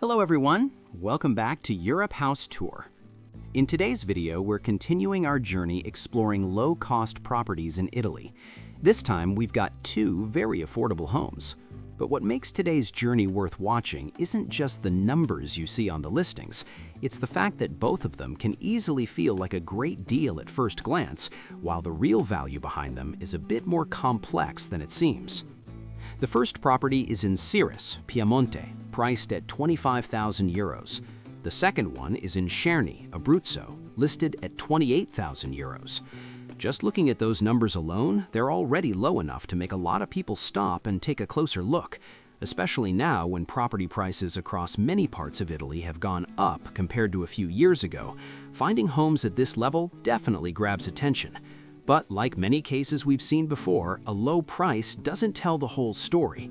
Hello everyone, welcome back to Europe House Tour. In today's video, we're continuing our journey exploring low-cost properties in Italy. This time, we've got two very affordable homes. But what makes today's journey worth watching isn't just the numbers you see on the listings, it's the fact that both of them can easily feel like a great deal at first glance, while the real value behind them is a bit more complex than it seems. The first property is in Ceres, Piemonte, priced at €25,000. The second one is in Scerni, Abruzzo, listed at €28,000. Just looking at those numbers alone, they're already low enough to make a lot of people stop and take a closer look, especially now when property prices across many parts of Italy have gone up compared to a few years ago. Finding homes at this level definitely grabs attention. But like many cases we've seen before, a low price doesn't tell the whole story.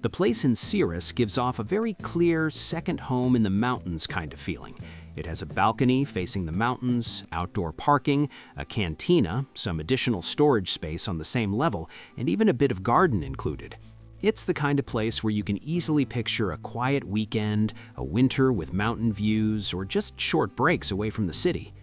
The place in Ceres gives off a very clear second home in the mountains kind of feeling. It has a balcony facing the mountains, outdoor parking, a cantina, some additional storage space on the same level, and even a bit of garden included. It's the kind of place where you can easily picture a quiet weekend, a winter with mountain views, or just short breaks away from the city.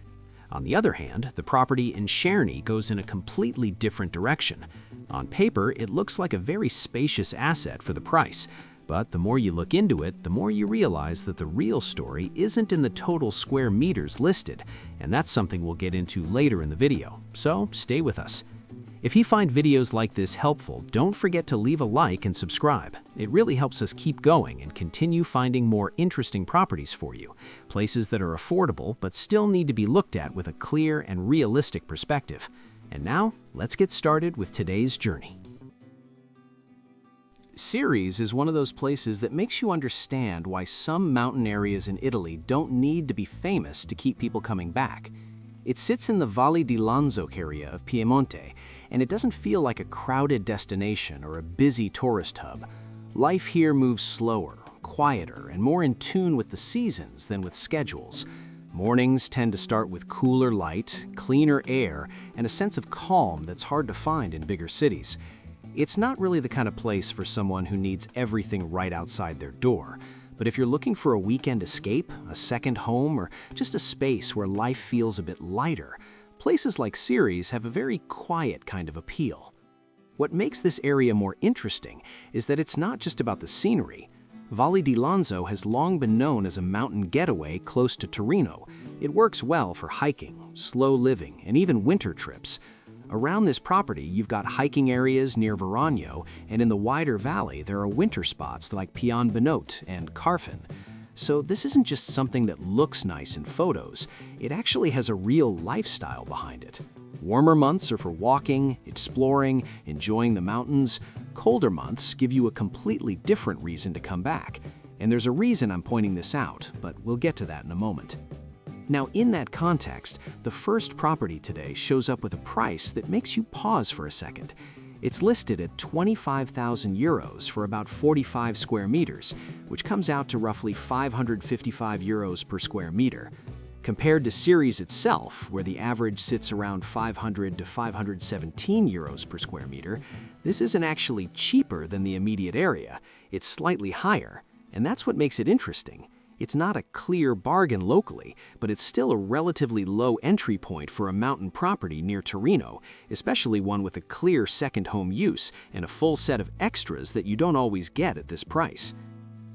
On the other hand, the property in Scerni goes in a completely different direction. On paper, it looks like a very spacious asset for the price, but the more you look into it, the more you realize that the real story isn't in the total square meters listed, and that's something we'll get into later in the video, so stay with us. If you find videos like this helpful, don't forget to leave a like and subscribe. It really helps us keep going and continue finding more interesting properties for you, places that are affordable but still need to be looked at with a clear and realistic perspective. And now, let's get started with today's journey. Ceres is one of those places that makes you understand why some mountain areas in Italy don't need to be famous to keep people coming back. It sits in the Valle di Lanzo area of Piemonte, and it doesn't feel like a crowded destination or a busy tourist hub. Life here moves slower, quieter, and more in tune with the seasons than with schedules. Mornings tend to start with cooler light, cleaner air, and a sense of calm that's hard to find in bigger cities. It's not really the kind of place for someone who needs everything right outside their door. But if you're looking for a weekend escape, a second home, or just a space where life feels a bit lighter, places like Ceres have a very quiet kind of appeal. What makes this area more interesting is that it's not just about the scenery. Valle di Lanzo has long been known as a mountain getaway close to Torino. It works well for hiking, slow living, and even winter trips. Around this property, you've got hiking areas near Veragno, and in the wider valley, there are winter spots like Piemonte and Carfin. So this isn't just something that looks nice in photos, it actually has a real lifestyle behind it. Warmer months are for walking, exploring, enjoying the mountains. Colder months give you a completely different reason to come back. And there's a reason I'm pointing this out, but we'll get to that in a moment. Now, in that context, the first property today shows up with a price that makes you pause for a second. It's listed at €25,000 for about 45 square meters, which comes out to roughly €555 per square meter. Compared to Ceres itself, where the average sits around €500 to €517 per square meter, this isn't actually cheaper than the immediate area. It's slightly higher, and that's what makes it interesting. It's not a clear bargain locally, but it's still a relatively low entry point for a mountain property near Torino, especially one with a clear second home use and a full set of extras that you don't always get at this price.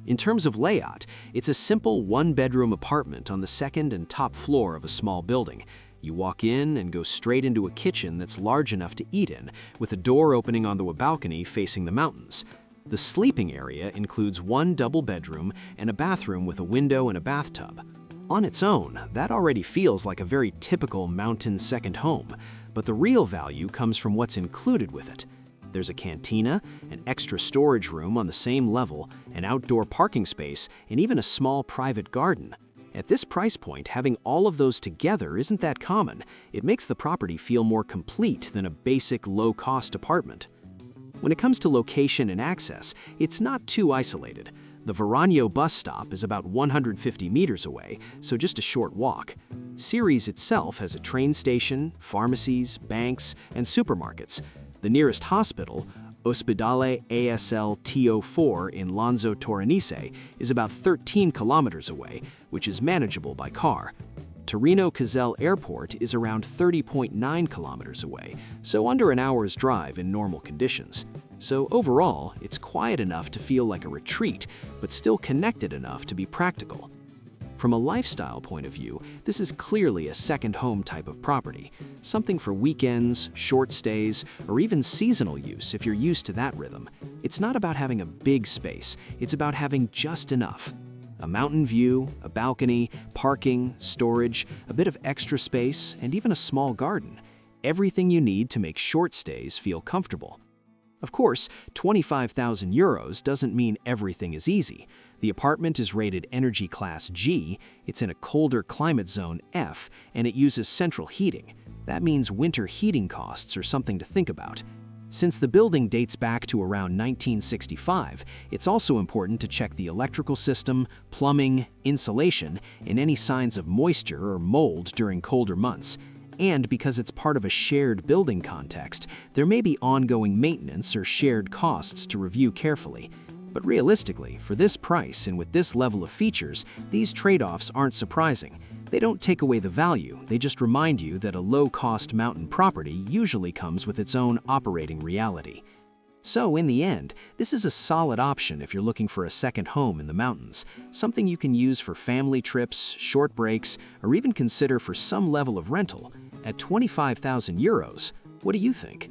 In terms of layout, it's a simple one-bedroom apartment on the second and top floor of a small building. You walk in and go straight into a kitchen that's large enough to eat in, with a door opening onto a balcony facing the mountains. The sleeping area includes one double bedroom and a bathroom with a window and a bathtub. On its own, that already feels like a very typical mountain second home, but the real value comes from what's included with it. There's a cantina, an extra storage room on the same level, an outdoor parking space, and even a small private garden. At this price point, having all of those together isn't that common. It makes the property feel more complete than a basic low-cost apartment. When it comes to location and access, it's not too isolated. The Veragno bus stop is about 150 meters away, so just a short walk. Ceres itself has a train station, pharmacies, banks, and supermarkets. The nearest hospital, Ospedale ASL TO4 in Lanzo Torinese is about 13 kilometers away, which is manageable by car. Torino Caselle Airport is around 30.9 kilometers away, so under an hour's drive in normal conditions. So overall, it's quiet enough to feel like a retreat, but still connected enough to be practical. From a lifestyle point of view, this is clearly a second home type of property, something for weekends, short stays, or even seasonal use if you're used to that rhythm. It's not about having a big space, it's about having just enough. A mountain view, a balcony, parking, storage, a bit of extra space, and even a small garden. Everything you need to make short stays feel comfortable. Of course, 25,000 euros doesn't mean everything is easy. The apartment is rated Energy Class G, it's in a colder climate zone F, and it uses central heating. That means winter heating costs are something to think about. Since the building dates back to around 1965, it's also important to check the electrical system, plumbing, insulation, and any signs of moisture or mold during colder months. And because it's part of a shared building context, there may be ongoing maintenance or shared costs to review carefully. But realistically, for this price and with this level of features, these trade-offs aren't surprising. They don't take away the value, they just remind you that a low-cost mountain property usually comes with its own operating reality. So in the end, this is a solid option if you're looking for a second home in the mountains, something you can use for family trips, short breaks, or even consider for some level of rental. At 25,000 euros, what do you think?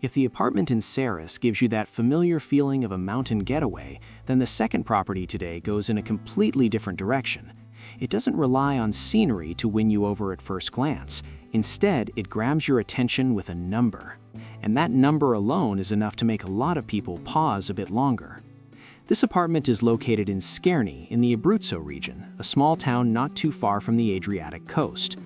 If the apartment in Ceres gives you that familiar feeling of a mountain getaway, then the second property today goes in a completely different direction. It doesn't rely on scenery to win you over at first glance. Instead, it grabs your attention with a number. And that number alone is enough to make a lot of people pause a bit longer. This apartment is located in Scerni in the Abruzzo region, a small town not too far from the Adriatic coast.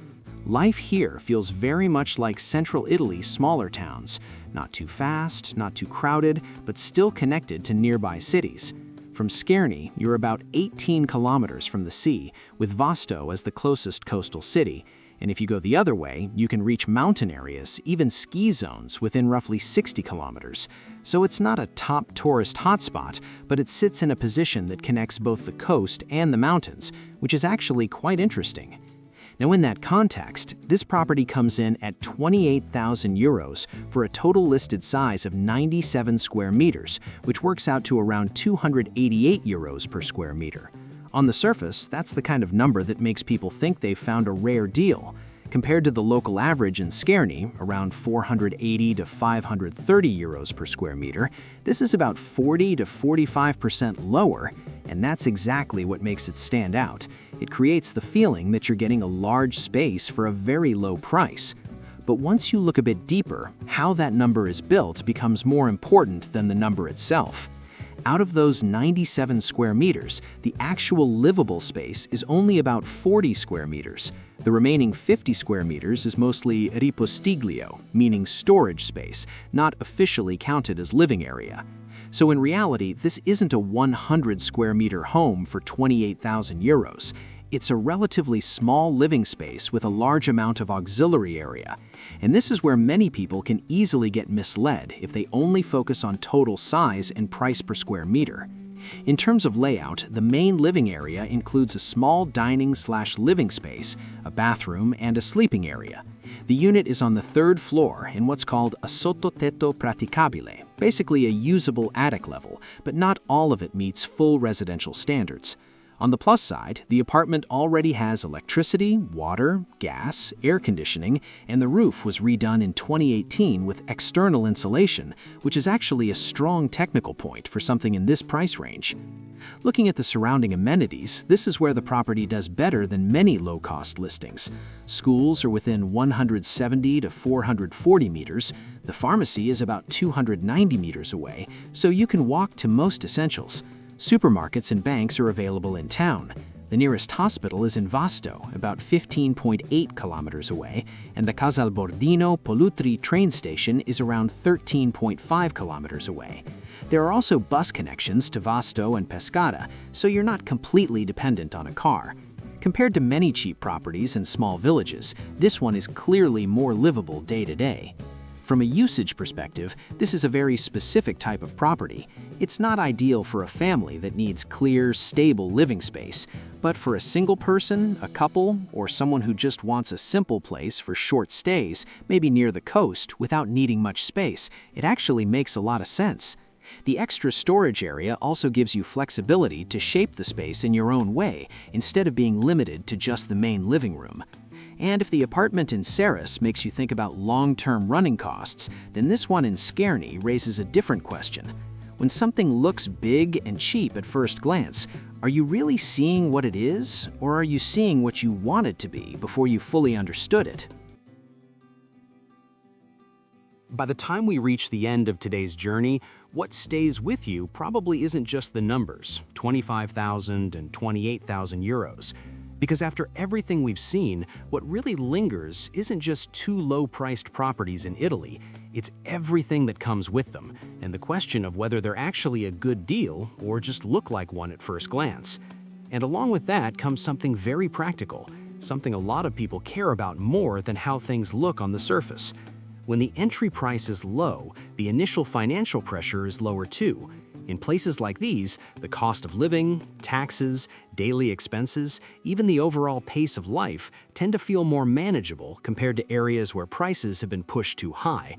Life here feels very much like central Italy's smaller towns, not too fast, not too crowded, but still connected to nearby cities. From Scerni, you're about 18 kilometers from the sea, with Vasto as the closest coastal city, and if you go the other way, you can reach mountain areas, even ski zones, within roughly 60 kilometers. So it's not a top tourist hotspot, but it sits in a position that connects both the coast and the mountains, which is actually quite interesting. Now in that context, this property comes in at 28,000 euros for a total listed size of 97 square meters, which works out to around 288 euros per square meter. On the surface, that's the kind of number that makes people think they've found a rare deal. Compared to the local average in Scerni, around 480 to 530 euros per square meter, this is about 40 to 45% lower, and that's exactly what makes it stand out. It creates the feeling that you're getting a large space for a very low price. But once you look a bit deeper, how that number is built becomes more important than the number itself. Out of those 97 square meters, the actual livable space is only about 40 square meters. The remaining 50 square meters is mostly ripostiglio, meaning storage space, not officially counted as living area. So in reality, this isn't a 100 square meter home for 28,000 euros. It's a relatively small living space with a large amount of auxiliary area. And this is where many people can easily get misled if they only focus on total size and price per square meter. In terms of layout, the main living area includes a small dining/living space, a bathroom, and a sleeping area. The unit is on the third floor in what's called a sottotetto praticabile, basically a usable attic level, but not all of it meets full residential standards. On the plus side, the apartment already has electricity, water, gas, air conditioning, and the roof was redone in 2018 with external insulation, which is actually a strong technical point for something in this price range. Looking at the surrounding amenities, this is where the property does better than many low-cost listings. Schools are within 170 to 440 meters, the pharmacy is about 290 meters away, so you can walk to most essentials. Supermarkets and banks are available in town. The nearest hospital is in Vasto, about 15.8 kilometers away, and the Casalbordino Pollutri train station is around 13.5 kilometers away. There are also bus connections to Vasto and Pescara, so you're not completely dependent on a car. Compared to many cheap properties in small villages, this one is clearly more livable day to day. From a usage perspective, this is a very specific type of property. It's not ideal for a family that needs clear, stable living space, but for a single person, a couple, or someone who just wants a simple place for short stays, maybe near the coast, without needing much space, it actually makes a lot of sense. The extra storage area also gives you flexibility to shape the space in your own way, instead of being limited to just the main living room. And if the apartment in Ceres makes you think about long-term running costs, then this one in Scerni raises a different question. When something looks big and cheap at first glance, are you really seeing what it is, or are you seeing what you want it to be before you fully understood it? By the time we reach the end of today's journey, what stays with you probably isn't just the numbers, 25,000 and 28,000 euros. Because after everything we've seen, what really lingers isn't just two low-priced properties in Italy, it's everything that comes with them, and the question of whether they're actually a good deal or just look like one at first glance. And along with that comes something very practical, something a lot of people care about more than how things look on the surface. When the entry price is low, the initial financial pressure is lower too. In places like these, the cost of living, taxes, daily expenses, even the overall pace of life tend to feel more manageable compared to areas where prices have been pushed too high.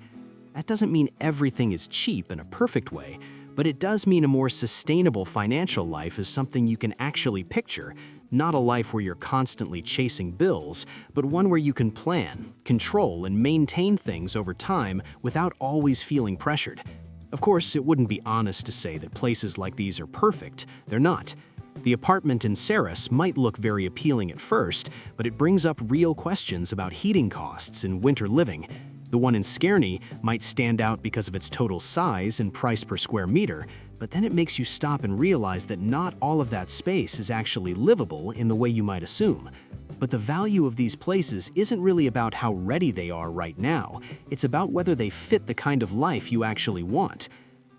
That doesn't mean everything is cheap in a perfect way, but it does mean a more sustainable financial life is something you can actually picture, not a life where you're constantly chasing bills, but one where you can plan, control, and maintain things over time without always feeling pressured. Of course, it wouldn't be honest to say that places like these are perfect. They're not. The apartment in Ceres might look very appealing at first, but it brings up real questions about heating costs and winter living. The one in Scerni might stand out because of its total size and price per square meter, but then it makes you stop and realize that not all of that space is actually livable in the way you might assume. But the value of these places isn't really about how ready they are right now. It's about whether they fit the kind of life you actually want.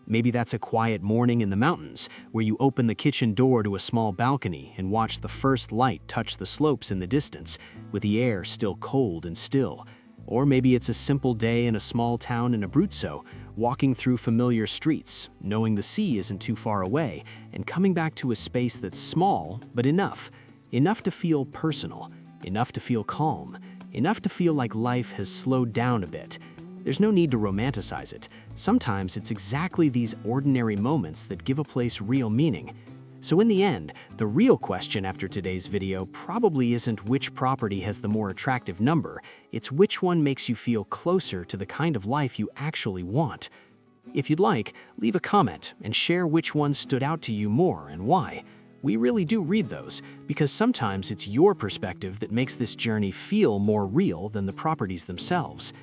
Maybe that's a quiet morning in the mountains, where you open the kitchen door to a small balcony and watch the first light touch the slopes in the distance, with the air still cold and still. Or maybe it's a simple day in a small town in Abruzzo, walking through familiar streets, knowing the sea isn't too far away, and coming back to a space that's small, but enough. Enough to feel personal, enough to feel calm, enough to feel like life has slowed down a bit. There's no need to romanticize it. Sometimes it's exactly these ordinary moments that give a place real meaning. So in the end, the real question after today's video probably isn't which property has the more attractive number, it's which one makes you feel closer to the kind of life you actually want. If you'd like, leave a comment and share which one stood out to you more and why. We really do read those, because sometimes it's your perspective that makes this journey feel more real than the properties themselves.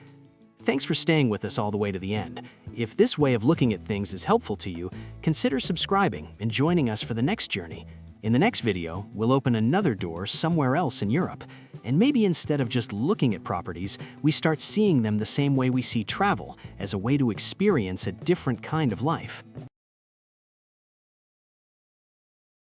Thanks for staying with us all the way to the end. If this way of looking at things is helpful to you, consider subscribing and joining us for the next journey. In the next video, we'll open another door somewhere else in Europe, and maybe instead of just looking at properties, we start seeing them the same way we see travel, as a way to experience a different kind of life.